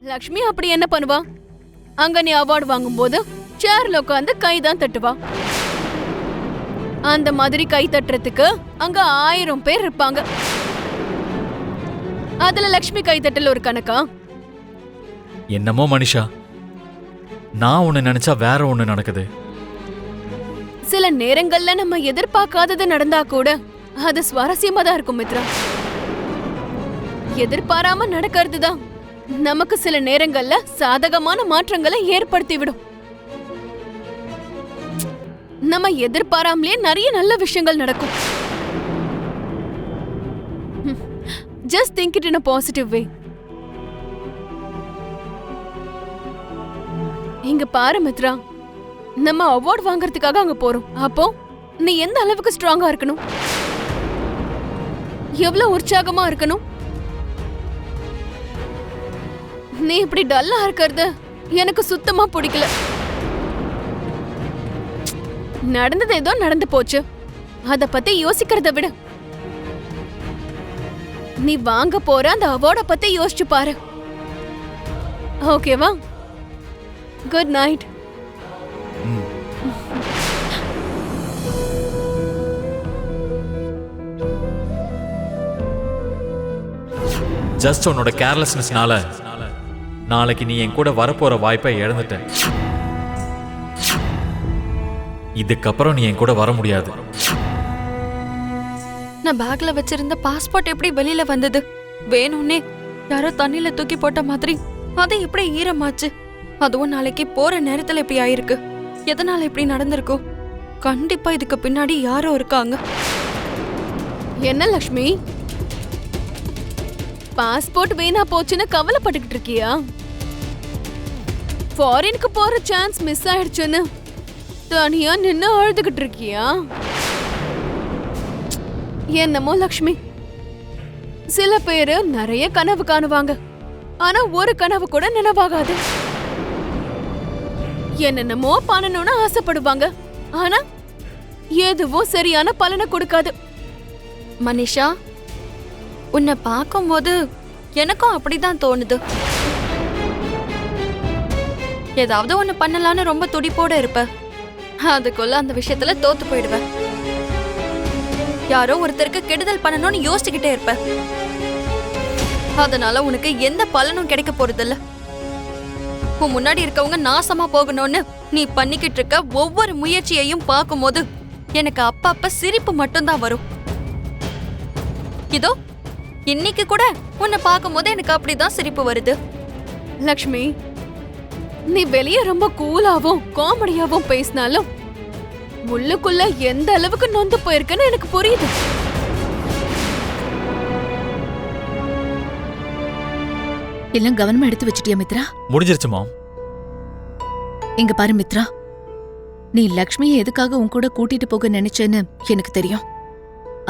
லக்ஷ்மி அப்படி என்ன பண்ணுவா? அங்க நீ அவார்டு வாங்கும்போது சேர்ல உட்காந்து கைதான் தட்டுவா. அந்த மாதிரி கை தட்டுறதுக்கு அங்க 1000 பேர் இருப்பாங்க. அதுல லக்ஷ்மி கை தட்டல் ஒரு கணக்கா? என்னமோ மனிஷா, நான் ஒண்ணு நினைச்சா வேற ஒண்ணு நடக்குது. சில நேரங்கள்ல நம்ம எதிர்பார்க்காதது நடந்தா கூட அது சுவாரஸ்யமா தான் இருக்கும் மித்ரா. எதிர்பாராம நடக்கிறதுதான் நமக்கு சில நேரங்கள்ல சாதகமான மாற்றங்களை ஏற்படுத்தி விடும். நம்ம எதிர்பாராமலே நிறைய நல்ல விஷயங்கள் நடக்கும். Just think it in a positive way. இங்க பாரு மித்ரா, நம்ம அவார்ட் வாங்குறதுக்காக அங்க போறோம். அப்போ நீ எந்த அளவுக்கு ஸ்ட்ராங்கா இருக்கணும், எவ்வளவு உற்சாகமா இருக்கணும். நீ இப்படி டல்லா இருக்கிறது எனக்கு சுத்தமா பிடிக்கல. நடந்தது ஏதோ நடந்து போச்சு, அத பத்தி யோசிக்கிறத விட நீ வாங்க போற அந்த அவார்ட பத்தி யோசிச்சு பாரு. ஓகேவா? Good night. ஜஸ்ட் உன்னோட கேர்லெஸ்னஸ்னால நாளைக்கு நீ என் கூட வரப்போற வாய்ப்பை இழந்துட்ட. இதுக்கப்புறம் நீ என் கூட வர முடியாது. நான் பேக்ல வச்சிருந்த பாஸ்போர்ட் எப்படி வெளியில வந்தது? வேணும்னே யாரோ தண்ணியில தூக்கி போட்ட மாதிரி அது எப்படி ஈரமாச்சு? அதுவும் நாளைக்கு போற நேரத்துல இப்படி ஆயிருக்கு. எதனால இப்படி நடந்திருக்கும்? கண்டிப்பா இதுக்கு பின்னாடி யாரோ இருக்காங்க. என்ன லக்ஷ்மி, பாஸ்போர்ட் வீணா போச்சுன்னு கவலைப்பட்டுக்கிட்டு இருக்கியா? ஃபாரினுக்கு போற சான்ஸ் மிஸ் ஆயிடுச்சுன்னு தனியா நின்னு அழுதுகிட்டு இருக்கியா? என்னமோ லக்ஷ்மி, சில பேரு நிறைய கனவு காணுவாங்க, ஆனா ஒரு கனவு கூட நினைவாகாது. என்னென்னமோ பண்ணணும்னு ஆசைப்படுவாங்க, ஆனா எதுவும் சரியான பலனை கொடுக்காது. மனிஷா, உன்னை பார்க்கும்போது எனக்கும் அப்படிதான் தோணுது. ஏதாவது ஒண்ணு பண்ணலான்னு ரொம்ப துடிப்போட இருப்ப, அதுக்குள்ள அந்த விஷயத்துல தோத்து போயிடுவ. யாரோ ஒருத்தருக்கு கெடுதல் பண்ணணும்னு யோசிச்சுக்கிட்டே இருப்ப. அதனால உனக்கு எந்த பலனும் கிடைக்க போறது இல்ல. உன் முன்னாடி இருக்கவங்க நாசமா போகணும்னு நீ பண்ணிக்கிட்டு இருக்க ஒவ்வொரு முயற்சியையும் பார்க்கும்போது எனக்கு அப்பப்ப சிரிப்பு மட்டும்தான் வரும். இதோ இன்னைக்கு கூட உன்னை பார்க்கும்போது எனக்கு அப்படிதான் சிரிப்பு வருது. லக்ஷ்மி, நீ வெளியே ரொம்ப கூலாவும் காமெடியாவும் பேசினாலும் உள்ளுக்குள்ள எந்த அளவுக்கு நொந்து போயிருக்குன்னு எனக்கு புரியுது. எல்லாம் கவனமா எடுத்து வச்சிட்டியா மித்ரா? முடிஞ்சிருச்சு மாம். இங்க பாரு மித்ரா, நீ லக்ஷ்மியை எதுக்காக உன் கூட கூட்டிட்டு போக நினைச்சேன்னு எனக்கு தெரியும்.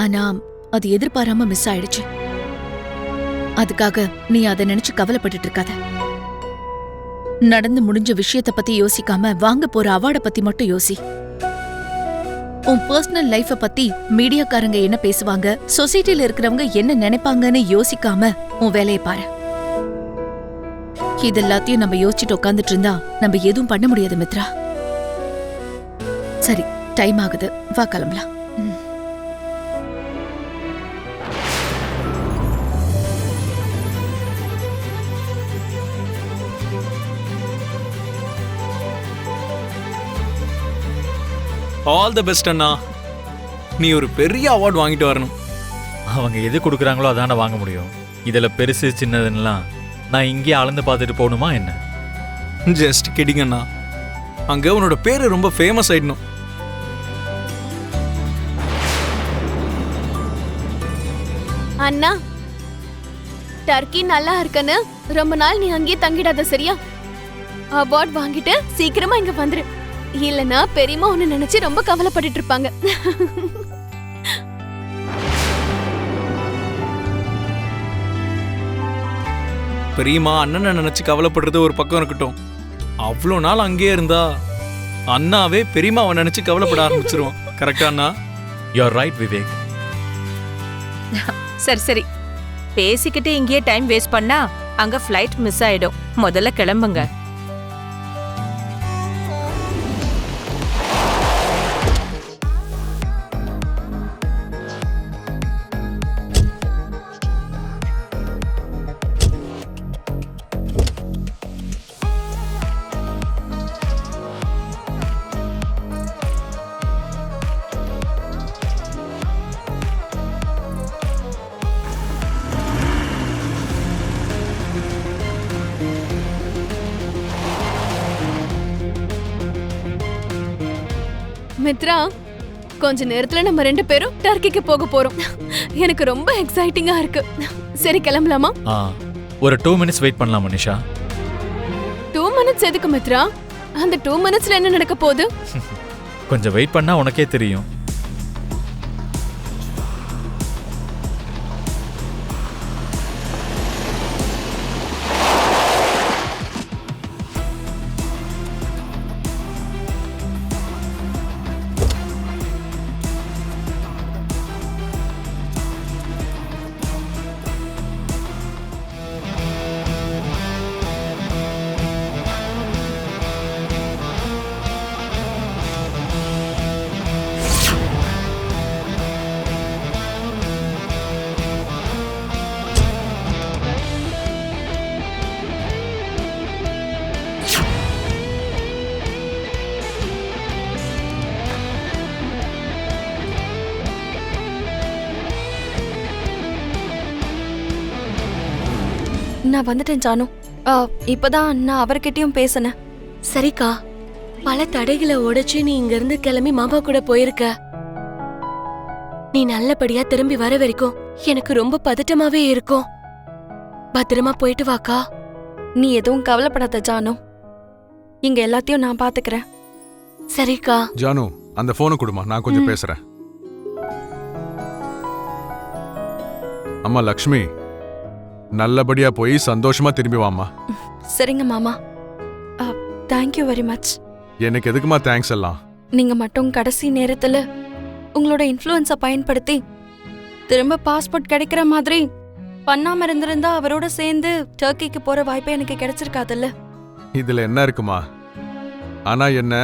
ஆனா அது எதிர்பாராம மிஸ் ஆயிடுச்சு. அதுக்காக நீ அதை நினைச்சு கவலைப்பட்டுட்டு இருக்காத. நடந்து முடிஞ்ச விஷயத்த பத்தி யோசிக்காம வாங்க போற அவார்ட பத்தி மட்டும் யோசி. உன் பர்சனல் லைஃப பத்தி மீடியாக்காரங்க என்ன பேசுவாங்க, சொசைட்டில இருக்கிறவங்க என்ன நினைப்பாங்கன்னு யோசிக்காம உன் வேலையை பாரு. இதெல்லாத்தையும் நம்ம யோசிச்சுட்டு உட்காந்துட்டு இருந்தா நம்ம எதுவும் பண்ண முடியாது மித்ரா. சரி, டைம் ஆகுது, வா கிளம்பலாம். ஆல் தி பெஸ்ட் அண்ணா. நீ ஒரு பெரிய அவார்ட் வாங்கிட்டு வரணும். அவங்க எது கொடுக்குறாங்களோ அதான வாங்க முடியும். இதுல பெருசு சின்னதுன்னெலாம் நான் இங்கே அளந்து பார்த்துட்டு போகணுமா என்ன? ஜஸ்ட் கிடிங் அண்ணா. அங்க உன்னோட பேரு ரொம்ப ஃபேமஸ் ஆயிடணும். அண்ணா, டர்க்கி நல்லா இருக்குன்னு ரொம்ப நாள் நீ அங்கேயே தங்கிடாத, சரியா? அவார்ட் வாங்கிட்டு சீக்கிரமா இங்க வந்துரு. இல்லனா பெரியம்மா ஒன்னு நினைச்சு ரொம்ப கவலைப்பட்டுட்டு இருப்பாங்க. பெரியம்மா அண்ணனை நினைச்சு கவலைப்படுறது ஒரு பக்கம் இருக்கட்டும், அவ்வளோ நாள் அங்கேயே இருந்தா அண்ணாவே பெரியம்மாவை நினைச்சு கவலைப்பட ஆரம்பிச்சிருவோம். கரெக்டா அண்ணா? You are right Vivek. சரி சரி, பேசிக்கிட்டு இங்கேயே டைம் வேஸ்ட் பண்ணா அங்க ஃப்ளைட் மிஸ் ஆயிடும். முதல்ல கிளம்புங்க. மித்ரா, கொஞ்ச நேரத்துல நம்ம 2 பேரும் டர்க்கிக்கு போக போறோம். எனக்கு ரொம்ப எக்ஸைட்டிங்கா இருக்கு. சரி கிளம்பலாமா? ஆ ஒரு 2 மினிட்ஸ் வெயிட் பண்ணலாம் மனிஷா. 2 மினிட்ஸ் எதுக்கு மித்ரா? அந்த 2 மினிட்ஸ்ல என்ன நடக்க போகுது? கொஞ்சம் வெயிட் பண்ணா உனக்கே தெரியும். நான் வந்துட்டேன் ஜானு. இப்பதான் நான் அவர்கிட்டயும் பேசினேன். சரிக்கா, பல தடைகளை உடைச்சு நீ இங்க இருந்து கிளம்பி மாமா கூட போயிருக்க. நீ நல்லபடியா திரும்பி வர வரைக்கும் எனக்கு ரொம்ப பதட்டமாவே இருக்கும். பத்திரமா போயிட்டு வாக்கா. நீ எதுவும் கவலைப்படாத ஜானு, இங்க எல்லாத்தையும் நான் பாத்துக்கிறேன். சரிக்கா. ஜானு, அந்த போனை கொடுமா, நான் கொஞ்சம் பேசுறேன். அம்மா லக்ஷ்மி, நல்லபடியா போய் சந்தோஷமா திரும்பி வாமா. சரிங்க மாமா. Thank you very much. எனக்கு எதுக்குமா தேங்க்ஸ் எல்லாம்? நீங்க மட்டும் கடைசி நேரத்துல உங்களோட இன்ஃப்ளூயன்ஸை பயன்படுத்தி திரும்ப பாஸ்போர்ட் கிடைக்கிற மாதிரி பண்ணாம இருந்திருந்தா அவரோட சேர்ந்து டர்க்கிக்கு போற வாய்ப்பே எனக்கு கிடைச்சிருக்காதுல்ல. இதுல என்ன இருக்குமா? ஆனா என்ன,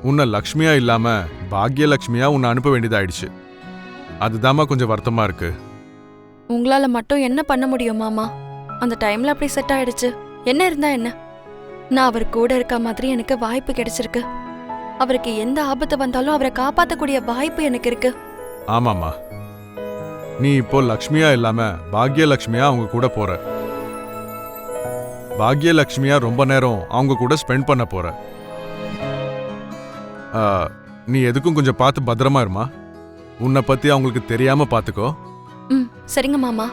உன்னை லக்ஷ்மியா இல்லாம பாக்யலக்ஷ்மியா உன்னை அனுப்ப வேண்டியதாயிடுச்சு. அதுதாம்மா கொஞ்சம் வருத்தமா இருக்கு. உங்களால மட்டும் என்ன பண்ண முடியும் மாமா? அந்த டைம்ல அப்படி செட் ஆயிடுச்சு. என்ன இருந்தா என்ன, நான் அவர் கூட இருக்க மாதிரி எனக்கு வாய்ப்பு கிடைச்சிருக்கு. அவருக்கு எந்த ஆபத்து வந்தாலும் அவரை காப்பாத்தக்கூடிய வாய்ப்பு எனக்கு இருக்கு. ஆமாமா, நீ இப்போ லக்ஷ்மியா இல்லாம பாக்யலக்ஷ்மியா அவங்க கூட போற. பாக்யலக்ஷ்மியா ரொம்ப நேரம் அவங்க கூட ஸ்பெண்ட் பண்ண போற. நீ எதுக்கும் கொஞ்சம் பார்த்து பத்திரமா இருமா. உன்னை பத்தி அவங்களுக்கு தெரியாம பாத்துக்கோ. சரிங்க மாமா.